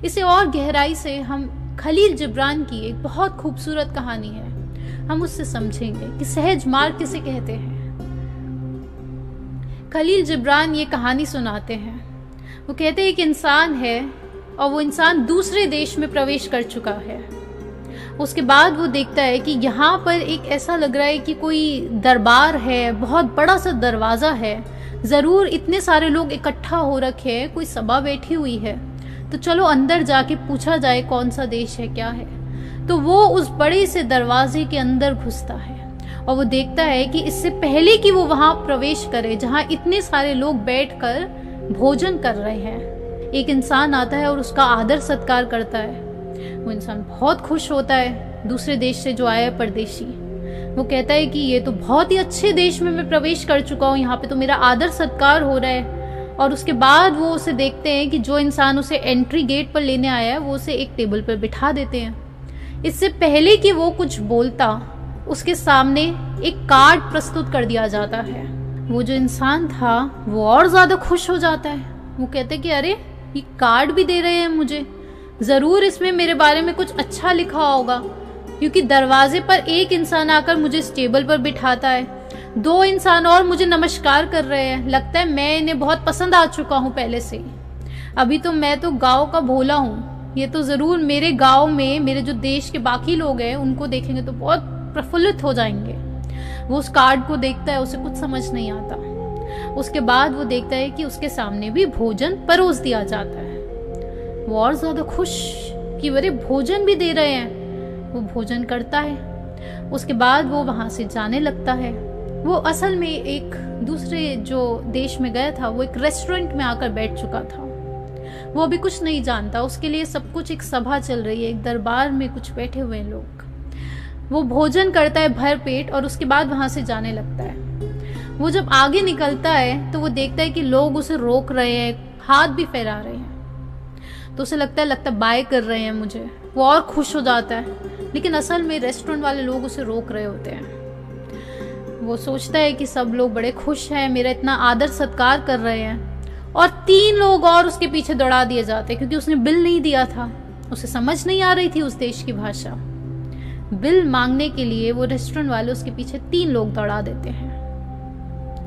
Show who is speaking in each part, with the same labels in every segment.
Speaker 1: इसे और गहराई से हम खलील जिब्रान की एक बहुत खूबसूरत कहानी है, हम उससे समझेंगे कि सहज मार्ग किसे कहते हैं। खलील जिब्रान ये कहानी सुनाते हैं। वो कहते हैं एक इंसान है और वो इंसान दूसरे देश में प्रवेश कर चुका है। उसके बाद वो देखता है कि यहाँ पर एक ऐसा लग रहा है कि कोई दरबार है, बहुत बड़ा सा दरवाज़ा है, ज़रूर इतने सारे लोग इकट्ठा हो रखे हैं, कोई सभा बैठी हुई है, तो चलो अंदर जाके पूछा जाए कौन सा देश है, क्या है। तो वो उस बड़े से दरवाजे के अंदर घुसता है और वो देखता है कि इससे पहले कि वो वहाँ प्रवेश करे जहाँ इतने सारे लोग बैठकर भोजन कर रहे हैं, एक इंसान आता है और उसका आदर सत्कार करता है। वो इंसान बहुत खुश होता है, दूसरे देश से जो आया है परदेशी। वो कहता है कि ये तो बहुत ही अच्छे देश में मैं प्रवेश कर चुका हूँ, यहाँ पे तो मेरा आदर सत्कार हो रहा है। और उसके बाद वो उसे देखते हैं कि जो इंसान उसे एंट्री गेट पर लेने आया है वो उसे एक टेबल पर बिठा देते हैं। इससे पहले कि वो कुछ बोलता, उसके सामने एक कार्ड प्रस्तुत कर दिया जाता है। वो जो इंसान था वो और ज्यादा खुश हो जाता है। वो कहते हैं कि अरे ये कार्ड भी दे रहे हैं मुझे, जरूर इसमें मेरे बारे में कुछ अच्छा लिखा होगा, क्योंकि दरवाजे पर एक इंसान आकर मुझे इस टेबल पर बिठाता है, 2 इंसान और मुझे नमस्कार कर रहे हैं, लगता है मैं इन्हें बहुत पसंद आ चुका हूँ पहले से ही। अभी तो मैं तो गांव का भोला हूँ, ये तो जरूर मेरे गांव में मेरे जो देश के बाकी लोग हैं उनको देखेंगे तो बहुत प्रफुल्लित हो जाएंगे। वो उस कार्ड को देखता है, उसे कुछ समझ नहीं आता। उसके बाद वो देखता है कि उसके सामने भी भोजन परोस दिया जाता है। वो और ज्यादा खुश कि अरे भोजन भी दे रहे हैं। वो भोजन करता है। उसके बाद वो वहां से जाने लगता है। वो असल में एक दूसरे जो देश में गया था वो एक रेस्टोरेंट में आकर बैठ चुका था। वो अभी कुछ नहीं जानता, उसके लिए सब कुछ एक सभा चल रही है, एक दरबार में कुछ बैठे हुए लोग। वो भोजन करता है भर पेट और उसके बाद वहां से जाने लगता है। वो जब आगे निकलता है तो वो देखता है कि लोग उसे रोक रहे हैं, हाथ भी फैला रहे हैं, तो उसे लगता है बाय कर रहे हैं मुझे। वो और खुश हो जाता है, लेकिन असल में रेस्टोरेंट वाले लोग उसे रोक रहे होते हैं। वो सोचता है कि सब लोग बड़े खुश हैं, मेरा इतना आदर सत्कार कर रहे हैं, और 3 लोग और उसके पीछे दौड़ा दिए जाते हैं क्योंकि उसने बिल नहीं दिया था। उसे समझ नहीं आ रही थी उस देश की भाषा। बिल मांगने के लिए वो रेस्टोरेंट वाले उसके पीछे 3 लोग दौड़ा देते हैं।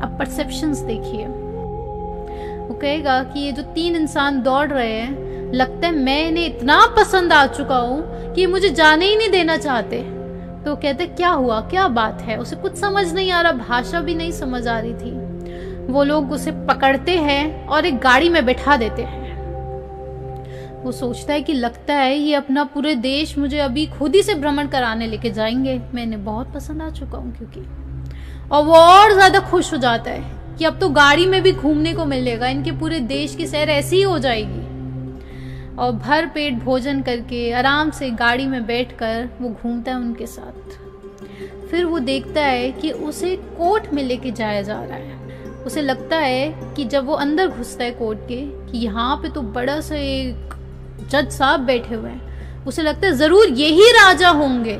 Speaker 1: अब परसेप्शंस देखिए। वो कहेगा कि ये जो 3 इंसान दौड़ रहे हैं, लगता है मैं इन्हें इतना पसंद आ चुका हूँ कि मुझे जाने ही नहीं देना चाहते। तो कहते क्या हुआ, क्या बात है। उसे कुछ समझ नहीं आ रहा, भाषा भी नहीं समझ आ रही थी। वो लोग उसे पकड़ते हैं और एक गाड़ी में बैठा देते हैं। वो सोचता है कि लगता है ये अपना पूरे देश मुझे अभी खुद ही से भ्रमण कराने लेके जाएंगे, मैं इन्हें बहुत पसंद आ चुका हूँ क्योंकि। और वो और ज्यादा खुश हो जाता है कि अब तो गाड़ी में भी घूमने को मिलेगा, इनके पूरे देश की सैर ऐसी ही हो जाएगी। और भर पेट भोजन करके आराम से गाड़ी में बैठकर वो घूमता है उनके साथ। फिर वो देखता है कि उसे कोर्ट में लेके जाया जा रहा है। उसे लगता है कि जब वो अंदर घुसता है कोर्ट के, कि यहाँ पे तो बड़ा सा एक जज साहब बैठे हुए हैं, उसे लगता है जरूर यही राजा होंगे।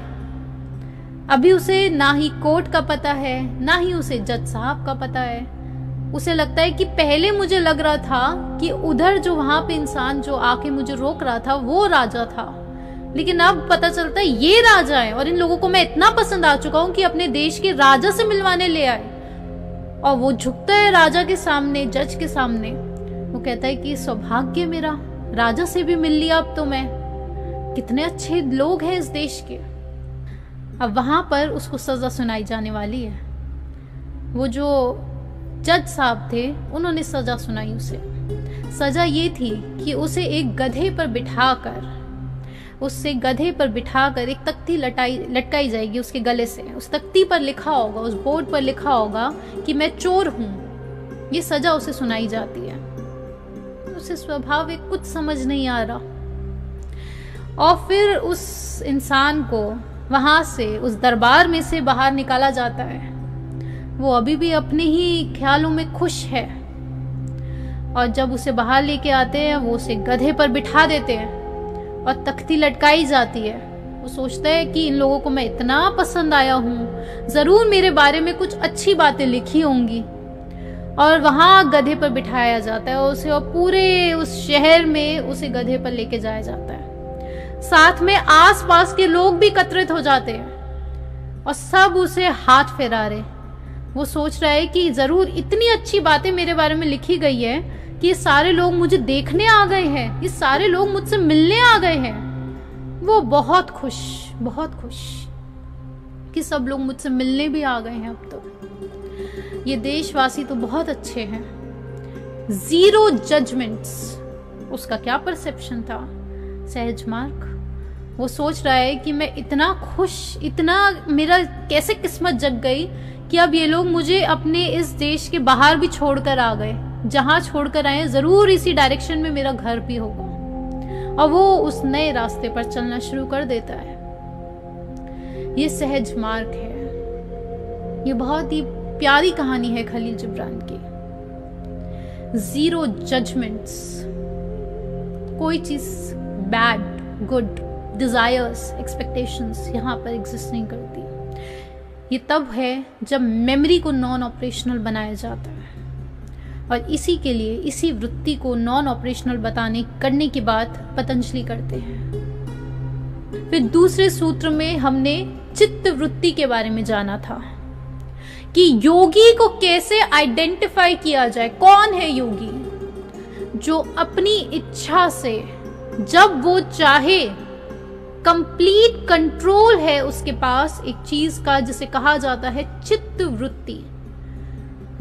Speaker 1: अभी उसे ना ही कोर्ट का पता है, ना ही उसे जज साहब का पता है। उसे लगता है कि पहले मुझे लग रहा था कि उधर जो वहां पे इंसान जो आके मुझे रोक रहा था वो राजा था, लेकिन अब पता चलता है ये राजा है, और इन लोगों को मैं इतना पसंद आ चुका हूँ कि अपने देश के राजा से मिलवाने ले आए। और वो झुकता है राजा के सामने, जज के सामने। वो कहता है कि सौभाग्य मेरा, राजा से भी मिल लिया अब तो मैं, कितने अच्छे लोग हैं इस देश के। अब वहां पर उसको सजा सुनाई जाने वाली है। वो जो जज साहब थे उन्होंने सजा सुनाई उसे। सजा ये थी कि उसे एक गधे पर बिठाकर एक तख्ती लटकाई जाएगी उसके गले से। उस तख्ती पर लिखा होगा, उस बोर्ड पर लिखा होगा कि मैं चोर हूं। ये सजा उसे सुनाई जाती है। उसे स्वाभाविक कुछ समझ नहीं आ रहा। और फिर उस इंसान को वहां से, उस दरबार में से बाहर निकाला जाता है। वो अभी भी अपने ही ख्यालों में खुश है। और जब उसे बाहर लेके आते हैं वो उसे गधे पर बिठा देते हैं और तख्ती लटकाई जाती है। वो सोचता है कि इन लोगों को मैं इतना पसंद आया हूँ, जरूर मेरे बारे में कुछ अच्छी बातें लिखी होंगी। और वहां गधे पर बिठाया जाता है उसे, और पूरे उस शहर में उसे गधे पर लेके जाया जाता है। साथ में आसपास के लोग भी एकत्रित हो जाते हैं और सब उसे हाथ फेरा रहे। वो सोच रहा है कि जरूर इतनी अच्छी बातें मेरे बारे में लिखी गई है कि ये सारे लोग मुझे देखने आ गए हैं, ये सारे लोग मुझसे मिलने आ गए हैं। वो बहुत खुश कि सब लोग मुझसे मिलने भी आ गए हैं। अब तो ये देशवासी तो बहुत अच्छे हैं। 0 जजमेंट्स, उसका क्या परसेप्शन था? सहज मार्ग। वो सोच रहा है कि मैं इतना खुश, इतना मेरा कैसे किस्मत जग गई कि अब ये लोग मुझे अपने इस देश के बाहर भी छोड़कर आ गए। जहां छोड़कर आए जरूर इसी डायरेक्शन में मेरा घर भी होगा। और वो उस नए रास्ते पर चलना शुरू कर देता है। ये सहज मार्ग है। ये बहुत ही प्यारी कहानी है खलील जिब्रान की। 0 जजमेंट्स, कोई चीज बैड, गुड, डिजायर्स, एक्सपेक्टेशंस यहां पर एग्जिस्ट नहीं करती। ये तब है जब मेमोरी को नॉन ऑपरेशनल बनाया जाता है, और इसी के लिए, इसी वृत्ति को नॉन ऑपरेशनल करने की बात पतंजलि करते हैं। फिर दूसरे सूत्र में हमने चित्त वृत्ति के बारे में जाना था कि योगी को कैसे आइडेंटिफाई किया जाए। कौन है योगी? जो अपनी इच्छा से जब वो चाहे, कंप्लीट कंट्रोल है उसके पास एक चीज का, जिसे कहा जाता है चित्त वृत्ति।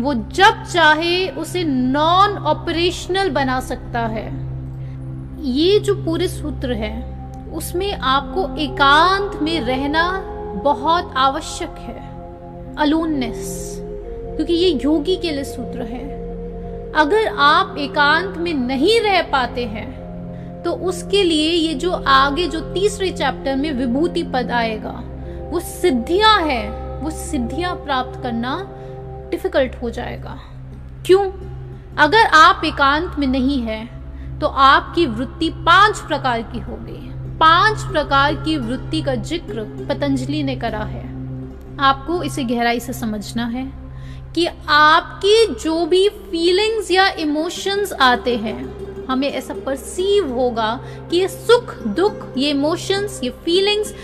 Speaker 1: वो जब चाहे उसे नॉन ऑपरेशनल बना सकता है। ये जो पूरे सूत्र है उसमें आपको एकांत में रहना बहुत आवश्यक है, अलोननेस, क्योंकि ये योगी के लिए सूत्र है। अगर आप एकांत में नहीं रह पाते हैं तो उसके लिए ये जो आगे जो तीसरे चैप्टर में विभूति पद आएगा, वो सिद्धियां है, वो सिद्धियां प्राप्त करना डिफिकल्ट हो जाएगा। क्यों? अगर आप एकांत में नहीं है तो आपकी वृत्ति 5 प्रकार की होगी। 5 प्रकार की वृत्ति का जिक्र पतंजलि ने करा है। आपको इसे गहराई से समझना है कि आपकी जो भी फीलिंग्स या इमोशंस आते हैं, हमें ऐसा परसीव होगा कि ये सुख दुख, ये इमोशंस, ये फीलिंग्स,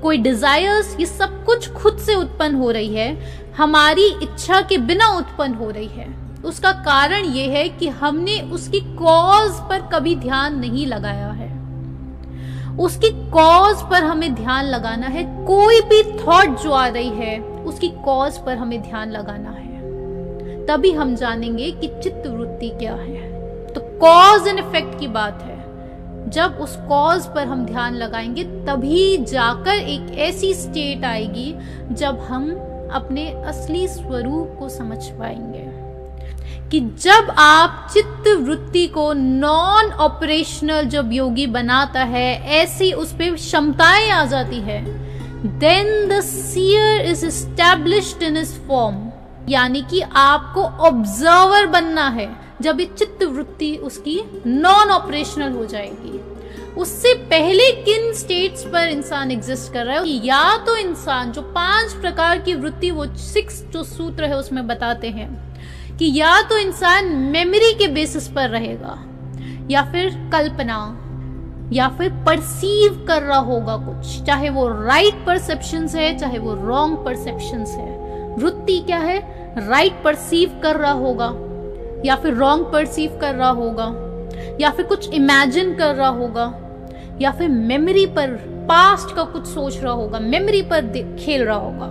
Speaker 1: कोई डिजायर्स, ये सब कुछ खुद से उत्पन्न हो रही है, हमारी इच्छा के बिना उत्पन्न हो रही है। उसका कारण ये है कि हमने उसकी कॉज पर कभी ध्यान नहीं लगाया है। उसकी कॉज पर हमें ध्यान लगाना है। कोई भी थॉट जो आ रही है उसकी कॉज पर हमें ध्यान लगाना है, तभी हम जानेंगे कि चित्त वृत्ति क्या है। तो कॉज एंड इफेक्ट की बात है। जब उस कॉज पर हम ध्यान लगाएंगे तभी जाकर एक ऐसी स्टेट आएगी जब हम अपने असली स्वरूप को समझ पाएंगे। कि जब आप चित्त वृत्ति को नॉन ऑपरेशनल जब योगी बनाता है, ऐसी उस पे क्षमताएं आ जाती है, then the seer is established in his form. यानी कि आपको ऑब्जर्वर बनना है जब ये चित्त वृत्ति उसकी नॉन ऑपरेशनल हो जाएगी। उससे पहले किन स्टेट्स पर इंसान एग्जिस्ट कर रहा है? या तो इंसान जो 5 प्रकार की वृत्ति, वो 6 जो सूत्र है उसमें बताते हैं कि या तो इंसान मेमोरी के बेसिस पर रहेगा, या फिर कल्पना, या फिर परसीव कर रहा होगा कुछ, चाहे वो राइट परसेप्शंस है चाहे वो रॉन्ग परसेप्शंस है। वृत्ति क्या है? राइट परसीव कर रहा होगा या फिर रॉन्ग परसीव कर रहा होगा, या फिर कुछ इमेजिन कर रहा होगा, या फिर मेमोरी पर पास्ट का कुछ सोच रहा होगा, मेमोरी पर खेल रहा होगा।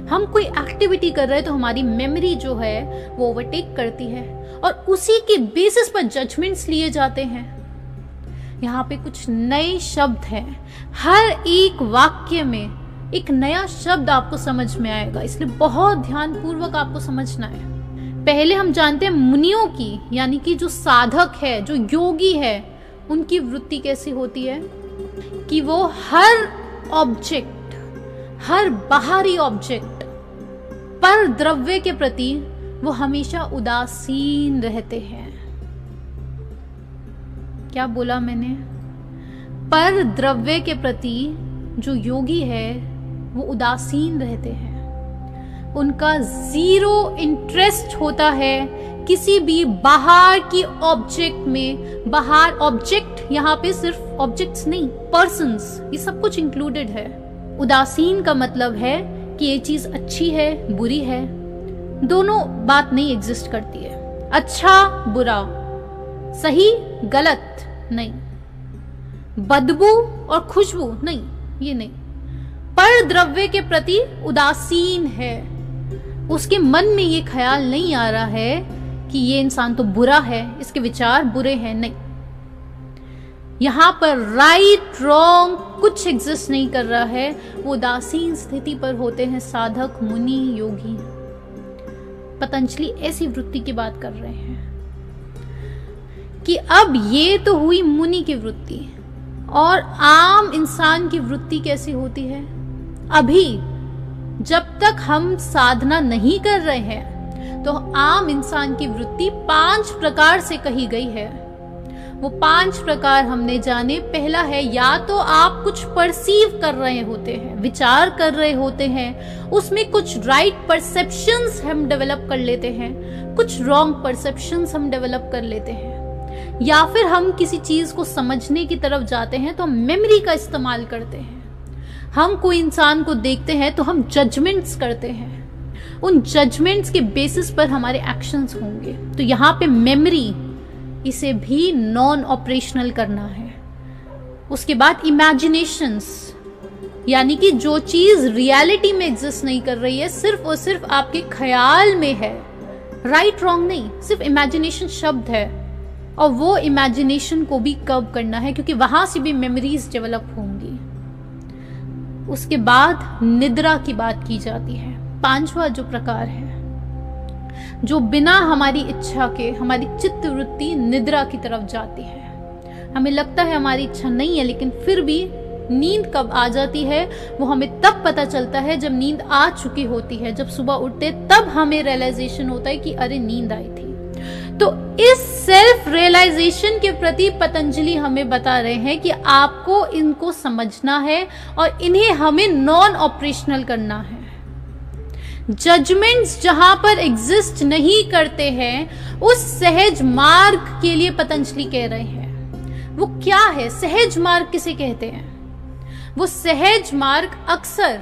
Speaker 1: हम कोई एक्टिविटी कर रहे हैं तो हमारी मेमोरी जो है वो ओवरटेक करती है और उसी के बेसिस पर जजमेंट्स लिए जाते हैं। यहाँ पे कुछ नए शब्द हैं, हर एक वाक्य में एक नया शब्द आपको समझ में आएगा, इसलिए बहुत ध्यानपूर्वक आपको समझना है। पहले हम जानते हैं मुनियों की, यानी कि जो साधक है, जो योगी है, उनकी वृत्ति कैसी होती है कि वो हर ऑब्जेक्ट, हर बाहरी ऑब्जेक्ट पर द्रव्य के प्रति वो हमेशा उदासीन रहते हैं। क्या बोला मैंने? पर द्रव्य के प्रति जो योगी है वो उदासीन रहते हैं। उनका जीरो इंटरेस्ट होता है किसी भी बाहर की ऑब्जेक्ट में। बाहर ऑब्जेक्ट यहाँ पे सिर्फ ऑब्जेक्ट्स नहीं, पर्सन्स, ये सब कुछ इंक्लूडेड है। उदासीन का मतलब है कि ये चीज अच्छी है, बुरी है, दोनों बात नहीं एग्जिस्ट करती है। अच्छा बुरा, सही गलत नहीं, बदबू और खुशबू नहीं, ये नहीं। पर द्रव्य के प्रति उदासीन है, उसके मन में ये ख्याल नहीं आ रहा है कि ये इंसान तो बुरा है, इसके विचार बुरे हैं, नहीं। यहां पर राइट रॉन्ग कुछ एग्जिस्ट नहीं कर रहा है। वो उदासीन स्थिति पर होते हैं साधक, मुनि, योगी। पतंजलि ऐसी वृत्ति की बात कर रहे हैं कि अब ये तो हुई मुनि की वृत्ति, और आम इंसान की वृत्ति कैसी होती है। अभी जब तक हम साधना नहीं कर रहे हैं तो आम इंसान की वृत्ति 5 प्रकार से कही गई है। वो 5 प्रकार हमने जाने। पहला है, या तो आप कुछ परसीव कर रहे होते हैं, विचार कर रहे होते हैं, उसमें कुछ राइट परसेप्शंस हम डेवलप कर लेते हैं, कुछ रॉन्ग परसेप्शंस हम डेवलप कर लेते हैं। या फिर हम किसी चीज को समझने की तरफ जाते हैं तो हम मेमोरी का इस्तेमाल करते हैं। हम कोई इंसान को देखते हैं तो हम जजमेंट्स करते हैं, उन जजमेंट्स के बेसिस पर हमारे एक्शंस होंगे। तो यहाँ पे मेमोरी, इसे भी नॉन ऑपरेशनल करना है। उसके बाद इमेजिनेशंस, यानी कि जो चीज रियलिटी में एग्जिस्ट नहीं कर रही है, सिर्फ और सिर्फ आपके ख्याल में है, राइट रॉन्ग नहीं, सिर्फ इमेजिनेशन शब्द है। और वो इमेजिनेशन को भी कब करना है, क्योंकि वहां से भी मेमोरीज डेवलप होंगी। उसके बाद निद्रा की बात की जाती है। 5वां जो प्रकार है, जो बिना हमारी इच्छा के हमारी चित्त वृत्ति निद्रा की तरफ जाती है। हमें लगता है हमारी इच्छा नहीं है, लेकिन फिर भी नींद कब आ जाती है वो हमें तब पता चलता है जब नींद आ चुकी होती है। जब सुबह उठते तब हमें रियलाइजेशन होता है कि अरे नींद आई थी। तो इस सेल्फ रियलाइजेशन के प्रति पतंजलि हमें बता रहे हैं कि आपको इनको समझना है और इन्हें हमें नॉन ऑपरेशनल करना है। जजमेंट्स जहां पर एग्जिस्ट नहीं करते हैं, उस सहज मार्ग के लिए पतंजलि कह रहे हैं। वो क्या है सहज मार्ग, किसे कहते हैं? वो सहज मार्ग अक्सर,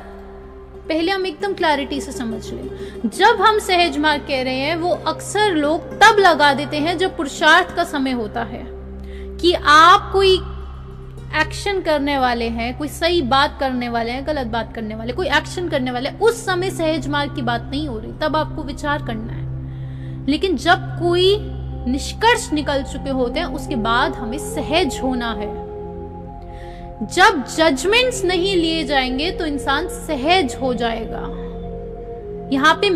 Speaker 1: पहले हम एकदम क्लैरिटी से समझ लें, जब हम सहज मार्ग कह रहे हैं वो अक्सर लोग तब लगा देते हैं जब पुरुषार्थ का समय होता है, कि आप कोई एक्शन करने वाले हैं, कोई सही बात करने वाले हैं, गलत बात करने वाले, कोई एक्शन करने वाले, उस समय सहज मार्ग की बात नहीं हो रही, तब आपको विचार करना है। लेकिन जब कोई निष्कर्ष निकल चुके होते हैं उसके बाद हमें सहज होना है। जब जजमेंट्स नहीं लिए जाएंगे तो इंसान सहज हो जाएगा। यहाँ पे